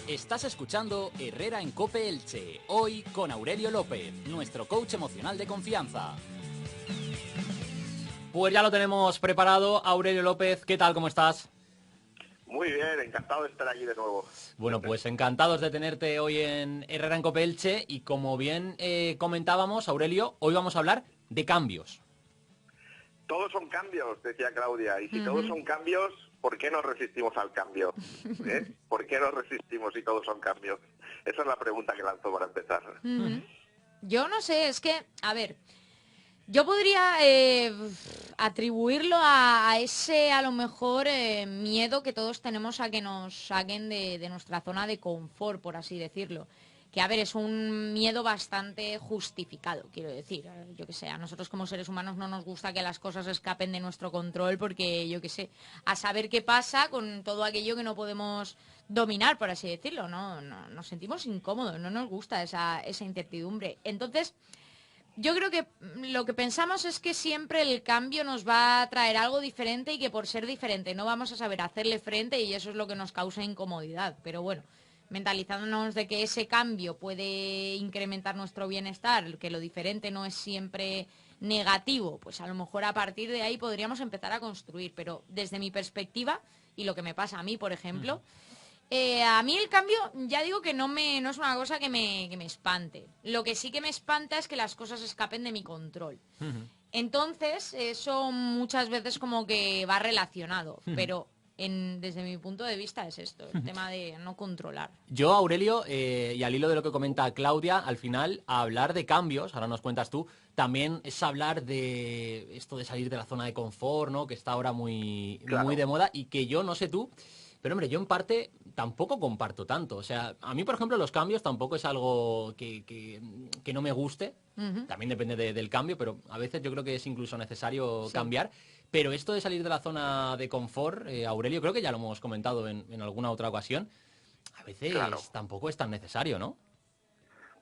Estás escuchando Herrera en COPE Elche, hoy con Aurelio López, nuestro coach emocional de confianza. Pues ya lo tenemos preparado. Aurelio López, ¿qué tal? ¿Cómo estás? Muy bien, encantado de estar aquí de nuevo. Bueno, pues encantados de tenerte hoy en Herrera en COPE Elche y como bien comentábamos, Aurelio, hoy vamos a hablar de cambios. Todos son cambios, decía Claudia, y si todos son cambios, ¿por qué nos resistimos al cambio? ¿Por qué nos resistimos si todos son cambios? Esa es la pregunta que lanzo para empezar. Yo no sé, es que, a ver, yo podría atribuirlo a ese, a lo mejor, miedo que todos tenemos a que nos saquen de nuestra zona de confort, por así decirlo. Que, a ver, es un miedo bastante justificado, quiero decir. Yo que sé, a nosotros como seres humanos no nos gusta que las cosas escapen de nuestro control porque, yo que sé, a saber qué pasa con todo aquello que no podemos dominar, por así decirlo, ¿no? Nos sentimos incómodos, no nos gusta esa incertidumbre. Entonces, yo creo que lo que pensamos es que siempre el cambio nos va a traer algo diferente y que por ser diferente no vamos a saber hacerle frente y eso es lo que nos causa incomodidad. Pero bueno, mentalizándonos de que ese cambio puede incrementar nuestro bienestar, que lo diferente no es siempre negativo, pues a lo mejor a partir de ahí podríamos empezar a construir. Pero desde mi perspectiva, y lo que me pasa a mí, por ejemplo, a mí el cambio, ya digo que no es una cosa que me espante. Lo que sí que me espanta es que las cosas escapen de mi control. Entonces, eso muchas veces como que va relacionado, pero desde mi punto de vista es esto, el tema de no controlar. Yo, Aurelio, y al hilo de lo que comenta Claudia, al final, a hablar de cambios, ahora nos cuentas tú, también es hablar de esto de salir de la zona de confort, ¿no? Que está ahora muy de moda y que yo, no sé tú, pero hombre, yo en parte tampoco comparto tanto. O sea, a mí, por ejemplo, los cambios tampoco es algo que no me guste. También depende del cambio, pero a veces yo creo que es incluso necesario cambiar. Pero esto de salir de la zona de confort, Aurelio, creo que ya lo hemos comentado en alguna otra ocasión, a veces tampoco es tan necesario, ¿no?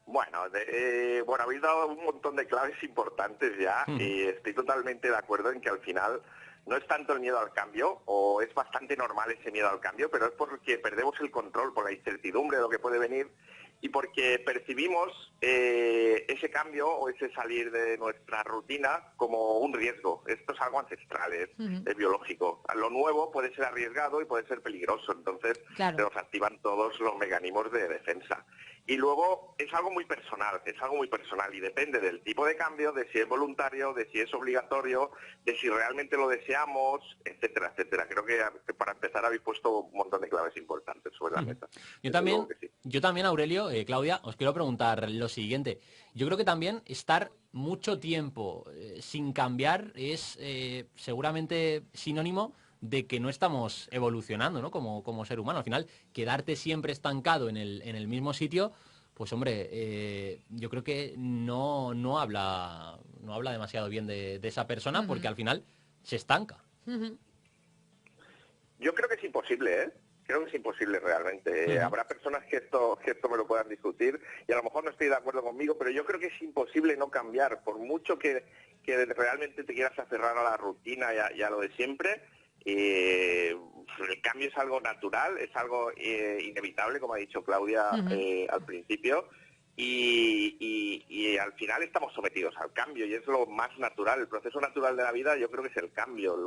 Bueno, habéis dado un montón de claves importantes ya y estoy totalmente de acuerdo en que al final no es tanto el miedo al cambio, o es bastante normal ese miedo al cambio, pero es porque perdemos el control por la incertidumbre de lo que puede venir y porque percibimos ese cambio o ese salir de nuestra rutina como un riesgo. Esto es algo ancestral, es biológico. Lo nuevo puede ser arriesgado y puede ser peligroso, entonces se nos activan todos los mecanismos de defensa. Y luego es algo muy personal y depende del tipo de cambio, de si es voluntario, de si es obligatorio, de si realmente lo deseamos, etcétera, etcétera. Creo que para empezar habéis puesto un montón de claves importantes sobre la mesa. Yo también, Aurelio, Claudia, os quiero preguntar lo siguiente. Yo creo que también estar mucho tiempo sin cambiar es seguramente sinónimo de que no estamos evolucionando, ¿no? Como ser humano. Al final, quedarte siempre estancado en el mismo sitio, pues hombre, yo creo que no habla demasiado bien de esa persona porque al final se estanca. Yo creo que es imposible, ¿eh? Creo que es imposible realmente. Habrá personas que esto me lo puedan discutir y a lo mejor no estoy de acuerdo conmigo, pero yo creo que es imposible no cambiar. Por mucho que realmente te quieras aferrar a la rutina y a lo de siempre, el cambio es algo natural, es algo inevitable, como ha dicho Claudia al principio, y al final estamos sometidos al cambio y es lo más natural. El proceso natural de la vida yo creo que es el cambio.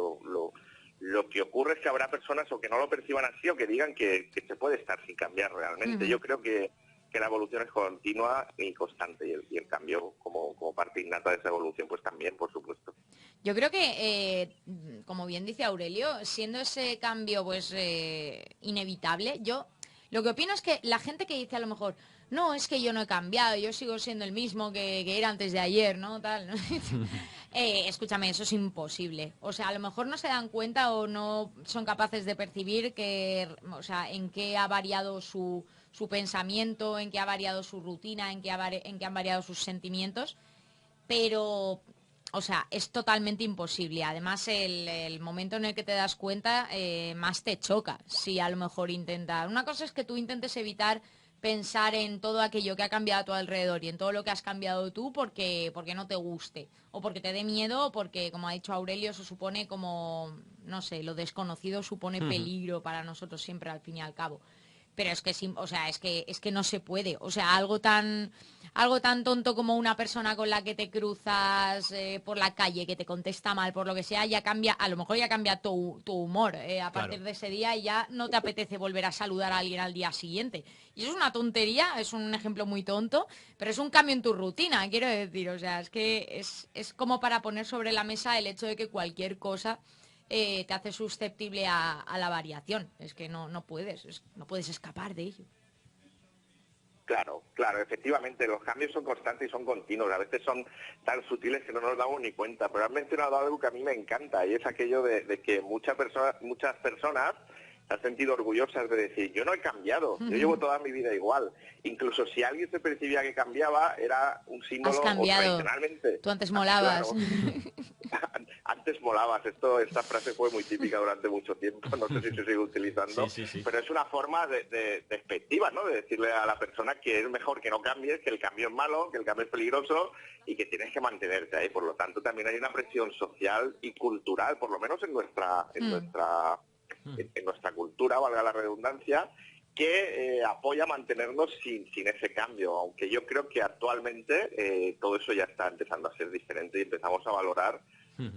Lo que ocurre es que habrá personas o que no lo perciban así o que digan que se puede estar sin cambiar realmente. Yo creo que la evolución es continua y constante y el cambio como parte innata de esa evolución pues también, por supuesto. Yo creo que, como bien dice Aurelio, siendo ese cambio pues inevitable, yo lo que opino es que la gente que dice a lo mejor, no, es que yo no he cambiado, yo sigo siendo el mismo que era antes de ayer, ¿no? Tal, ¿no? Escúchame, eso es imposible. O sea, a lo mejor no se dan cuenta o no son capaces de percibir o sea, en qué ha variado su pensamiento, en qué ha variado su rutina, en qué han variado sus sentimientos, pero, o sea, es totalmente imposible. Además, el momento en el que te das cuenta, más te choca. Si a lo mejor intentas... Una cosa es que tú intentes evitar pensar en todo aquello que ha cambiado a tu alrededor y en todo lo que has cambiado tú porque no te guste, o porque te dé miedo, o porque, como ha dicho Aurelio, eso supone como, no sé, lo desconocido supone peligro para nosotros siempre, al fin y al cabo. pero es que, o sea, es que no se puede. O sea, algo tan tonto como una persona con la que te cruzas por la calle, que te contesta mal, por lo que sea, ya cambia, a lo mejor ya cambia tu humor a partir de ese día y ya no te apetece volver a saludar a alguien al día siguiente. Y eso es una tontería, es un ejemplo muy tonto, pero es un cambio en tu rutina, quiero decir. O sea, es que es como para poner sobre la mesa el hecho de que cualquier cosa te hace susceptible a la variación. Es que no puedes escapar de ello. Claro, efectivamente, los cambios son constantes y son continuos, a veces son tan sutiles que no nos damos ni cuenta, pero has mencionado algo que a mí me encanta y es aquello de que muchas personas se han sentido orgullosas de decir, yo no he cambiado, yo llevo toda mi vida igual. Incluso si alguien se percibía que cambiaba, era un símbolo. Has cambiado. Tradicionalmente. Tú antes molabas. Claro. Antes molabas. Esta frase fue muy típica durante mucho tiempo, no sé si se sigue utilizando, sí. Pero es una forma despectiva, ¿no? De decirle a la persona que es mejor que no cambies, que el cambio es malo, que el cambio es peligroso y que tienes que mantenerte ahí. Por lo tanto, también hay una presión social y cultural, por lo menos en nuestra cultura, valga la redundancia, que apoya mantenernos sin ese cambio, aunque yo creo que actualmente todo eso ya está empezando a ser diferente y empezamos a valorar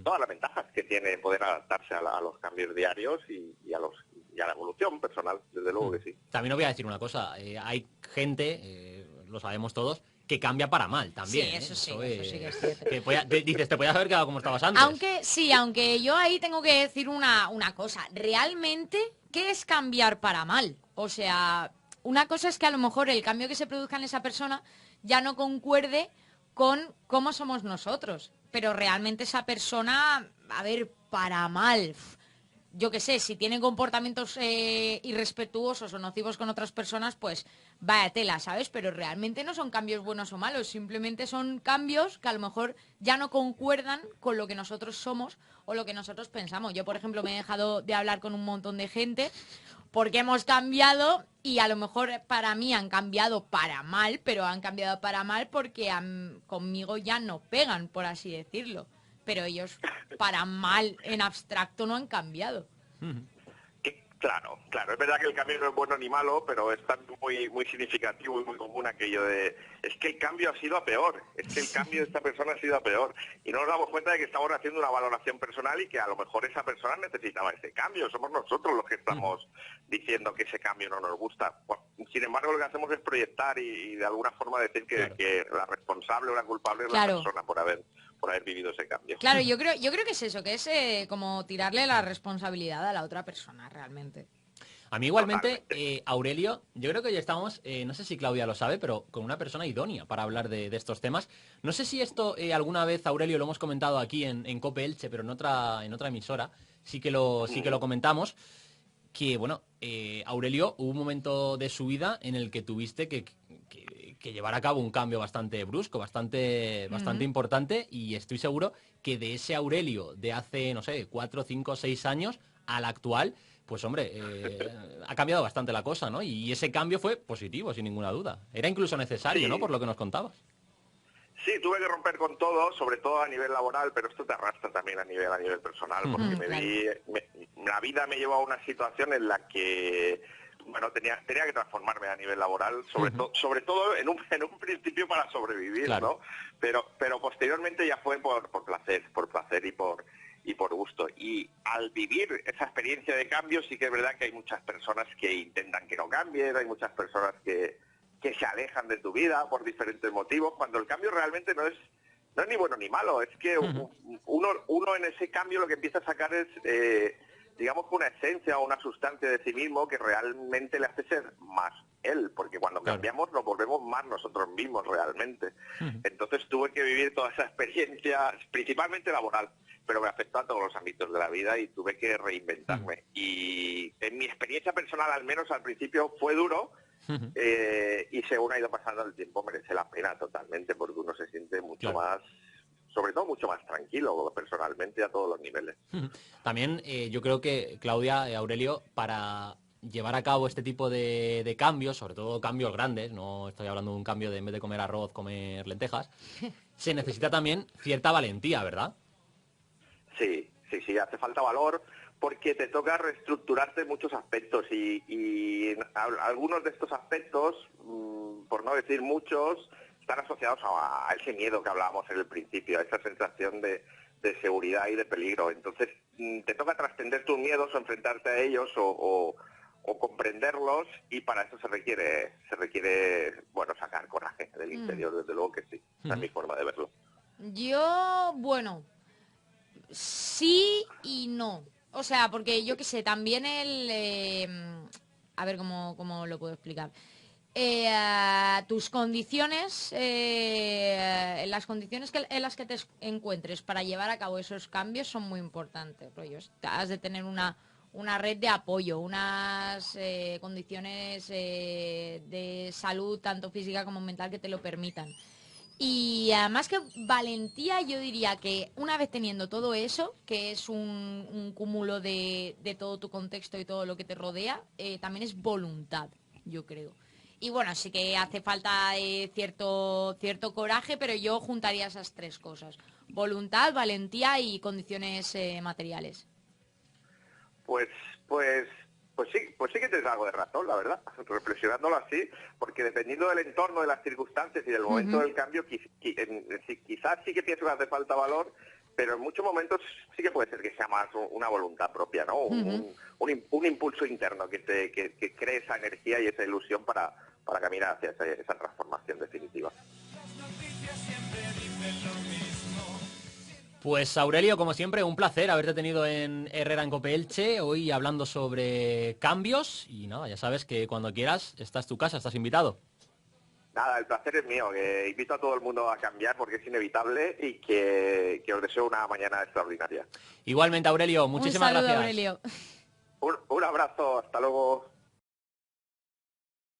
todas las ventajas que tiene poder adaptarse a los cambios diarios y a la evolución personal, desde luego que sí. También os voy a decir una cosa, hay gente, lo sabemos todos, que cambia para mal también. Sí, eso sí que es cierto. Dices, te podías haber quedado como estabas antes. Aunque yo ahí tengo que decir una cosa. Realmente, ¿qué es cambiar para mal? O sea, una cosa es que a lo mejor el cambio que se produzca en esa persona ya no concuerde con cómo somos nosotros. Pero realmente esa persona, a ver, para mal... Yo qué sé, si tienen comportamientos irrespetuosos o nocivos con otras personas, pues vaya tela, ¿sabes? Pero realmente no son cambios buenos o malos, simplemente son cambios que a lo mejor ya no concuerdan con lo que nosotros somos o lo que nosotros pensamos. Yo, por ejemplo, me he dejado de hablar con un montón de gente porque hemos cambiado y a lo mejor para mí han cambiado para mal, pero han cambiado para mal porque conmigo ya no pegan, por así decirlo. Pero ellos para mal en abstracto no han cambiado. Claro, es verdad que el cambio no es bueno ni malo, pero es muy significativo y muy común aquello de, es que el cambio ha sido a peor, es que el cambio de esta persona ha sido a peor. Y no nos damos cuenta de que estamos haciendo una valoración personal y que a lo mejor esa persona necesitaba ese cambio, somos nosotros los que estamos diciendo que ese cambio no nos gusta. Bueno, sin embargo, lo que hacemos es proyectar y de alguna forma decir que la responsable o la culpable es la persona por haber vivido ese cambio. Claro, yo creo que es eso, que es como tirarle la responsabilidad a la otra persona, realmente. A mí igualmente, Aurelio, yo creo que hoy estamos, no sé si Claudia lo sabe, pero con una persona idónea para hablar de estos temas. No sé si esto alguna vez, Aurelio, lo hemos comentado aquí en COPE Elche, pero en otra emisora, sí que lo comentamos, que bueno, Aurelio, hubo un momento de su vida en el que tuviste que llevar a cabo un cambio bastante brusco, bastante importante, y estoy seguro que de ese Aurelio de hace, no sé, 4, 5, 6 años al actual, pues hombre, ha cambiado bastante la cosa, ¿no? Y ese cambio fue positivo, sin ninguna duda. Era incluso necesario, sí, ¿no? Por lo que nos contabas. Sí, tuve que romper con todo, sobre todo a nivel laboral, pero esto te arrastra también a nivel personal, porque la vida me llevó a una situación en la que bueno, tenía que transformarme a nivel laboral, sobre todo en un principio para sobrevivir, claro, ¿no? Pero posteriormente ya fue por placer y por gusto. Y al vivir esa experiencia de cambio, sí que es verdad que hay muchas personas que intentan que no cambien, hay muchas personas que se alejan de tu vida por diferentes motivos, cuando el cambio realmente no es ni bueno ni malo, es que uno en ese cambio lo que empieza a sacar es digamos que una esencia o una sustancia de sí mismo que realmente le hace ser más él, porque cuando cambiamos nos volvemos más nosotros mismos realmente. Entonces tuve que vivir toda esa experiencia, principalmente laboral, pero me afectó a todos los ámbitos de la vida y tuve que reinventarme. Y en mi experiencia personal, al menos al principio, fue duro, y según ha ido pasando el tiempo merece la pena totalmente, porque uno se siente mucho más, sobre todo mucho más tranquilo personalmente a todos los niveles. También yo creo que, Claudia, Aurelio, para llevar a cabo este tipo de cambios, sobre todo cambios grandes, no estoy hablando de un cambio de en vez de comer arroz, comer lentejas, se necesita también cierta valentía, ¿verdad? Sí, sí, hace falta valor porque te toca reestructurarte en muchos aspectos y algunos de estos aspectos, por no decir muchos, están asociados a ese miedo que hablábamos en el principio, a esa sensación de seguridad y de peligro. Entonces te toca trascender tus miedos o enfrentarte a ellos o comprenderlos, y para eso se requiere bueno, sacar coraje del interior, desde luego que sí. Esa es mi forma de verlo. Yo, bueno, sí y no. O sea, porque yo qué sé, también a ver cómo lo puedo explicar. Tus condiciones, las condiciones en las que te encuentres para llevar a cabo esos cambios son muy importantes. Rollo. Has de tener una red de apoyo, unas condiciones de salud, tanto física como mental, que te lo permitan. Y además que valentía, yo diría que una vez teniendo todo eso, que es un cúmulo de todo tu contexto y todo lo que te rodea, también es voluntad, yo creo. Y bueno, sí que hace falta cierto coraje, pero yo juntaría esas tres cosas: voluntad, valentía y condiciones materiales. Pues sí que tienes algo de razón, la verdad, reflexionándolo así, porque dependiendo del entorno, de las circunstancias y del momento del cambio, quizás sí que pienso que hace falta valor, pero en muchos momentos sí que puede ser que sea más una voluntad propia, ¿no? Un impulso interno que cree esa energía y esa ilusión para caminar hacia esa transformación definitiva. Pues Aurelio, como siempre, un placer haberte tenido en Herrera en Cope Elche, hoy hablando sobre cambios, y nada, ya sabes que cuando quieras, esta es tu casa, estás invitado. Nada, el placer es mío, que invito a todo el mundo a cambiar porque es inevitable y que os deseo una mañana extraordinaria. Igualmente, Aurelio, muchísimas gracias. Aurelio. Un abrazo, hasta luego.